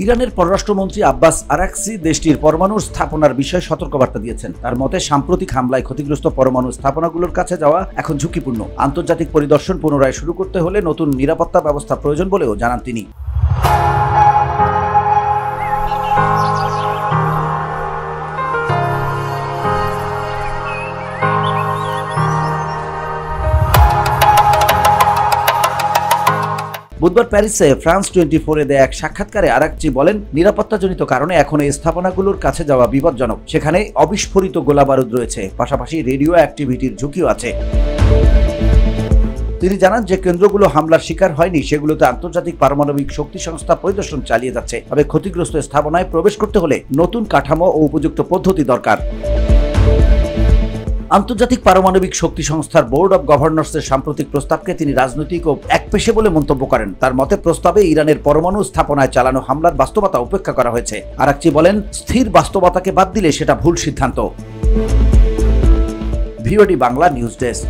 ইরানের পররাষ্ট্রমন্ত্রী Abbas Araghchi দেশটির পরমাণু স্থাপনার বিষয়ে সতর্কবার্তা দিয়েছেন। তার মতে সাম্প্রতিক হামলায় ক্ষতিগ্রস্ত পরমাণু স্থাপনাগুলোর কাছে যাওয়া এখন ঝুঁকিপূর্ণ। আন্তর্জাতিক পরিদর্শন পুনরায় শুরু করতে হলে নতুন নিরাপত্তা ব্যবস্থা প্রয়োজন বলেও জানান তিনি। বুধবার প্যারিসে ফ্রান্স 24-এ দেয়া এক সাক্ষাৎকারে আরাকচি বলেন, নিরাপত্তাজনিত কারণে এখন এই স্থাপনাগুলোর কাছে যাওয়া বিপজ্জনক। সেখানে অবিস্ফোরিত গোলাবারুদ রয়েছে, পাশাপাশি রেডিও অ্যাক্টিভিটির ঝুঁকিও আছে। তিনি জানান যে কেন্দ্রগুলো হামলার শিকার হয়নি সেগুলোতে আন্তর্জাতিক পারমাণবিক শক্তি সংস্থা পরিদর্শন চালিয়ে যাচ্ছে। তবে ক্ষতিগ্রস্ত স্থাপনায় প্রবেশ করতে হলে নতুন কাঠামো ও উপযুক্ত পদ্ধতি দরকার। আন্তর্জাতিক পারমাণবিক শক্তি সংস্থার বোর্ড অব গভর্নর্সের সাম্প্রতিক প্রস্তাবকে তিনি রাজনৈতিক ও একপেশে বলে মন্তব্য করেন। তার মতে প্রস্তাবে ইরানের পরমাণু স্থাপনায় চালানো হামলার বাস্তবতা উপেক্ষা করা হয়েছে। আরাকচি বলেন, স্থির বাস্তবতাকে বাদ দিলে সেটা ভুল সিদ্ধান্ত। VOD Bangla news desk.